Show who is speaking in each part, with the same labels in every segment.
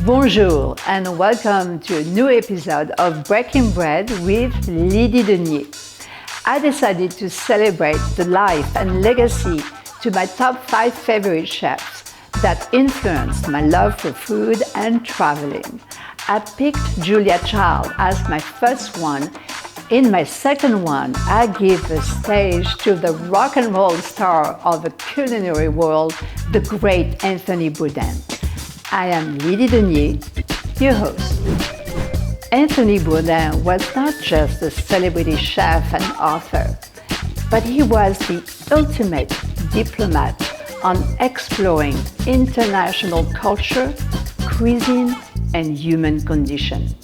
Speaker 1: Bonjour and welcome to a new episode of Breaking Bread with Lydie Denier. I decided to celebrate the life and legacy to my top 5 favorite chefs that influenced my love for food and traveling. I picked Julia Child as my first one. In my second one, I give the stage to the rock and roll star of the culinary world, the great Anthony Bourdain. I am Lydie Denier, your host. Anthony Bourdain was not just a celebrity chef and author, but he was the ultimate diplomat on exploring international culture, cuisine, and human condition.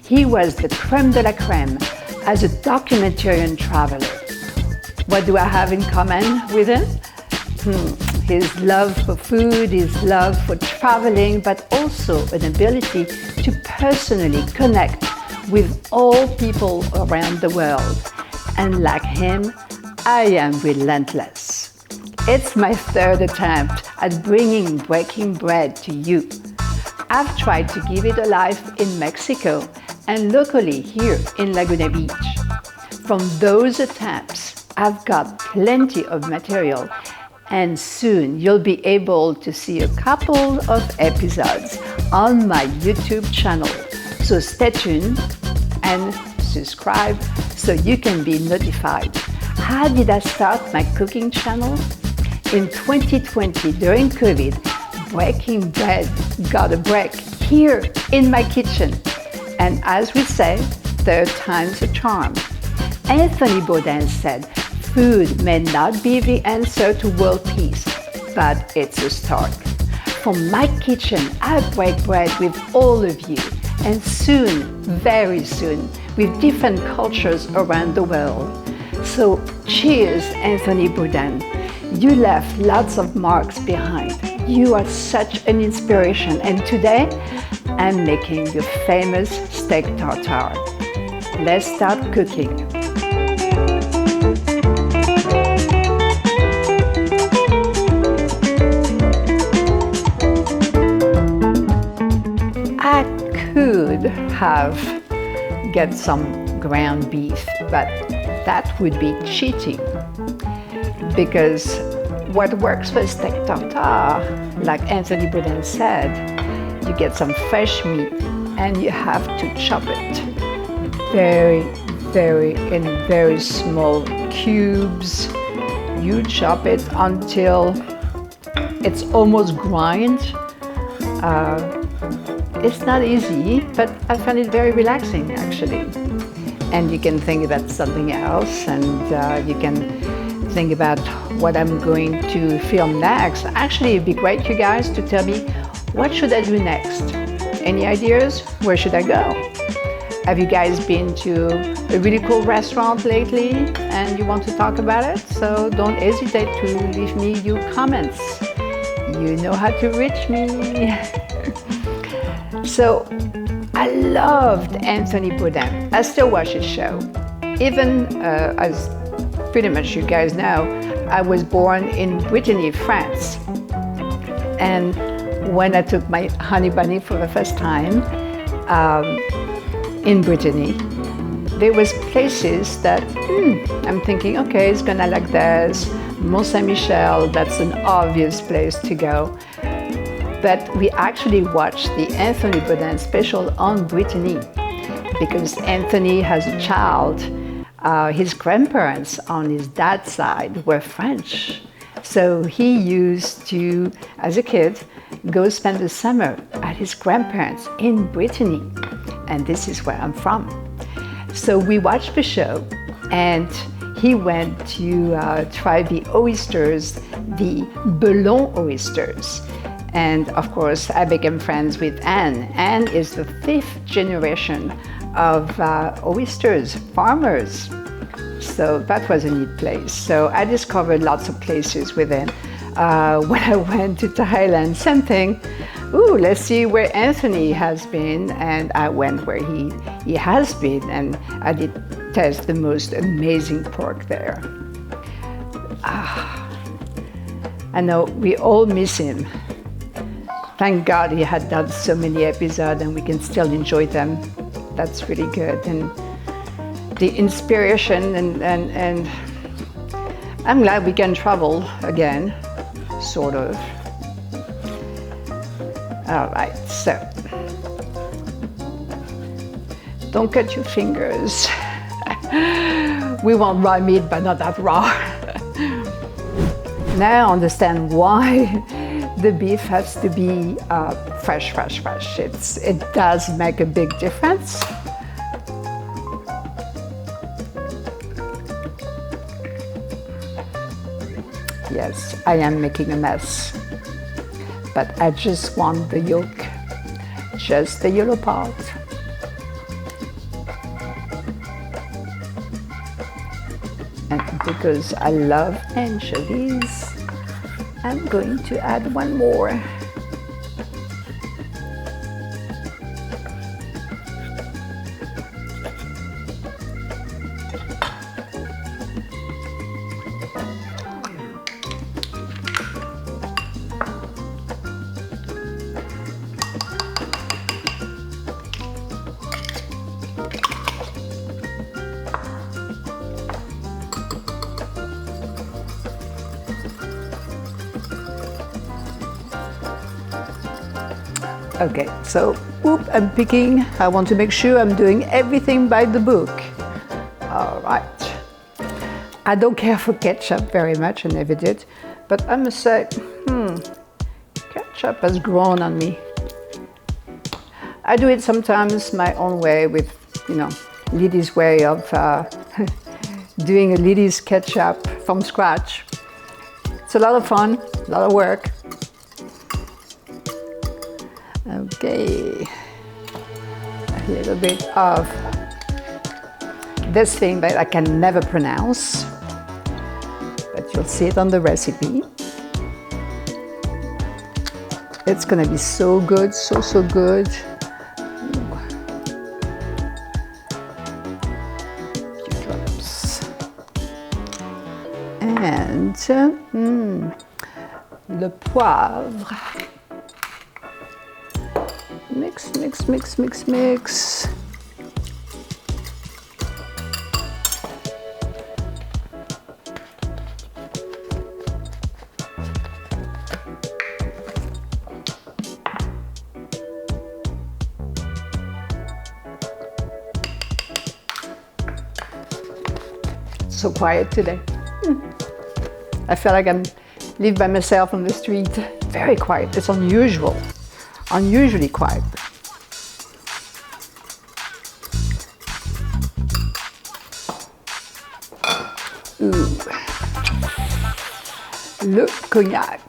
Speaker 1: He was the crème de la crème as a documentarian traveler. What do I have in common with him? His love for food, his love for traveling, but also an ability to personally connect with all people around the world. And like him, I am relentless. It's my third attempt at bringing Breaking Bread to you. I've tried to give it a life in Mexico and locally here in Laguna Beach. From those attempts, I've got plenty of material, and soon you'll be able to see a couple of episodes on my YouTube channel. So stay tuned and subscribe so you can be notified. How did I start my cooking channel? In 2020, during COVID, Breaking Bread got a break here in my kitchen. And as we say, third time's a charm. Anthony Bourdain said, "Food may not be the answer to world peace, but it's a start." From my kitchen, I break bread with all of you, and soon, very soon, with different cultures around the world. So cheers, Anthony Bourdain. You left lots of marks behind. You are such an inspiration, and today, I'm making your famous steak tartare. Let's start cooking. I could have get some ground beef, but that would be cheating. Because what works for steak tartare, like Anthony Bourdain said, you get some fresh meat and you have to chop it in very small cubes. You chop it until it's almost grind. It's not easy, but I find it very relaxing actually. And you can think about something else, and you can think about what I'm going to film next. Actually, it'd be great, you guys, to tell me what should I do next. Any ideas? Where should I go? Have you guys been to a really cool restaurant lately and you want to talk about it? So don't hesitate to leave me your comments. You know how to reach me. So I loved Anthony Bourdain. I still watch his show. Even as pretty much you guys know, I was born in Brittany, France. And when I took my honey bunny for the first time in Brittany, there was places that I'm thinking, okay, it's gonna like this. Mont Saint-Michel, that's an obvious place to go. But we actually watched the Anthony Bourdain special on Brittany because Anthony has a child. His grandparents on his dad's side were French. So he used to, as a kid, go spend the summer at his grandparents in Brittany. And this is where I'm from. So we watched the show, and he went to try the oysters, the Bourdain oysters. And of course, I became friends with Anne. Anne is the 5th generation of oysters farmers. So that was a neat place. So I discovered lots of places with him. When I went to Thailand, same thing. Let's see where Anthony has been. And I went where he has been. And I did taste the most amazing pork there. I know we all miss him. Thank God he had done so many episodes and we can still enjoy them. That's really good. And the inspiration and I'm glad we can travel again, sort of. All right, so don't cut your fingers. We want raw meat, but not that raw. Now I understand why the beef has to be fresh. It does make a big difference. Yes, I am making a mess, but I just want the yolk, just the yellow part. And because I love anchovies, I'm going to add one more. Okay, so I'm picking. I want to make sure I'm doing everything by the book. All right. I don't care for ketchup very much, I never did, but I must say, ketchup has grown on me. I do it sometimes my own way with, Lily's way of doing a Lily's ketchup from scratch. It's a lot of fun, a lot of work. Okay, a little bit of this thing that I can never pronounce, but you'll see it on the recipe. It's gonna be so good, so good. Few drops. And le poivre. Mix. So quiet today. I feel like I'm live by myself on the street. Very quiet. It's unusual. Unusually quiet. Le cognac.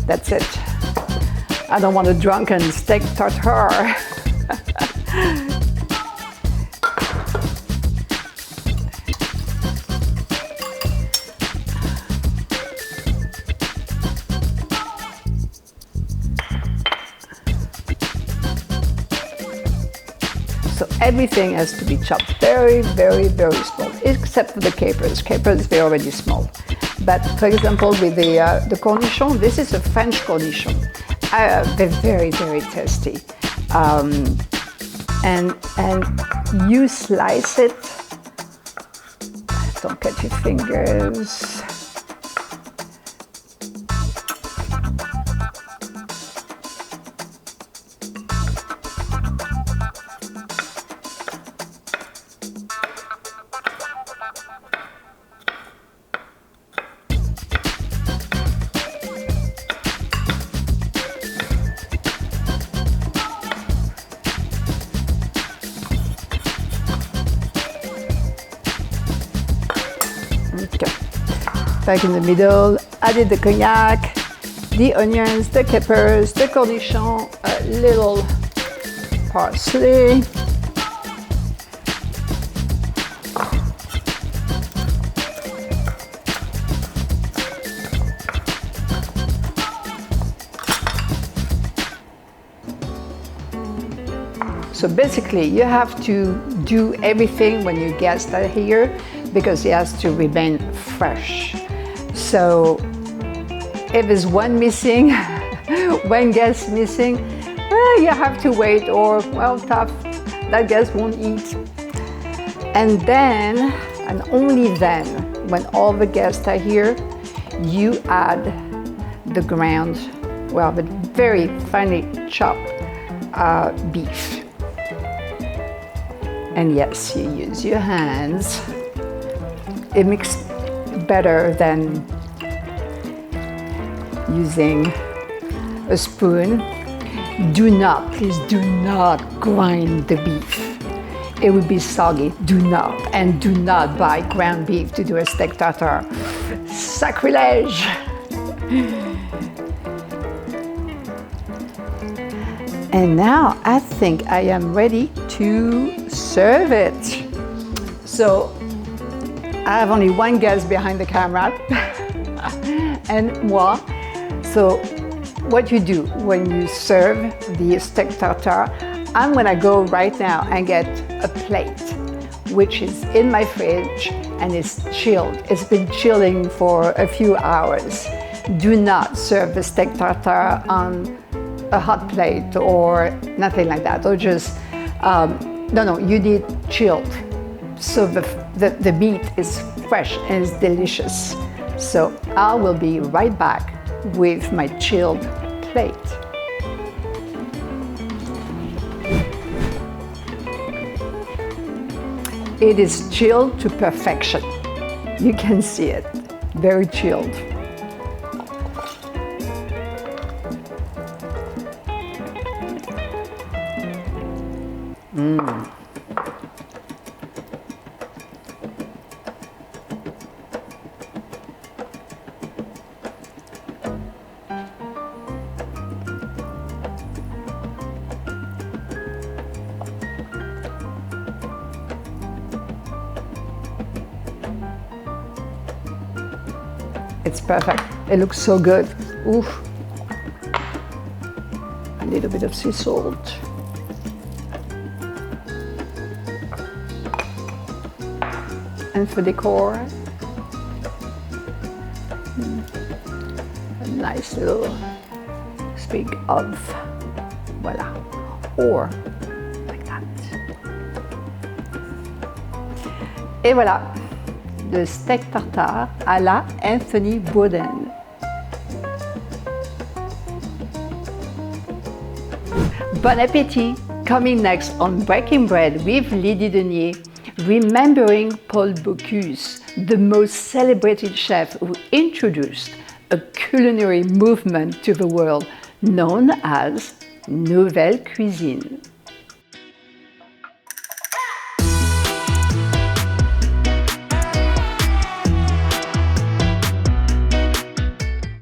Speaker 1: That's it. I don't want a drunken steak tartare. So everything has to be chopped very small, except for the capers. Capers, they're already small. But for example, with the cornichon, this is a French cornichon. They're very tasty. And you slice it. Don't cut your fingers. Back in the middle, added the cognac, the onions, the capers, the cornichon, a little parsley. So basically, you have to do everything when your guests are here because it has to remain fresh. So if there's one missing, one guest missing, you have to wait, or well, tough, that guest won't eat. And then, and only then, when all the guests are here, you add the ground, well, the very finely chopped beef. And yes, you use your hands. It makes better than using a spoon. Please do not grind the beef. It would be soggy. Do not. And do not buy ground beef to do a steak tartare. Sacrilege! And now I think I am ready to serve it. So I have only one guest behind the camera and moi. So what you do when you serve the steak tartare, I'm gonna go right now and get a plate, which is in my fridge and it's chilled. It's been chilling for a few hours. Do not serve the steak tartare on a hot plate or nothing like that, or just, no, you need chilled. So the meat is fresh and it's delicious. So I will be right back with my chilled plate. It is chilled to perfection. You can see it, very chilled. It's perfect. It looks so good. Oof. A little bit of sea salt. And for decor, a nice little sprig of, voila, or like that. Et voilà, le steak tartare à la AnthonyBourdain. Bon appétit! Coming next on Breaking Bread with Lydie Denier, remembering Paul Bocuse, the most celebrated chef who introduced a culinary movement to the world known as Nouvelle Cuisine.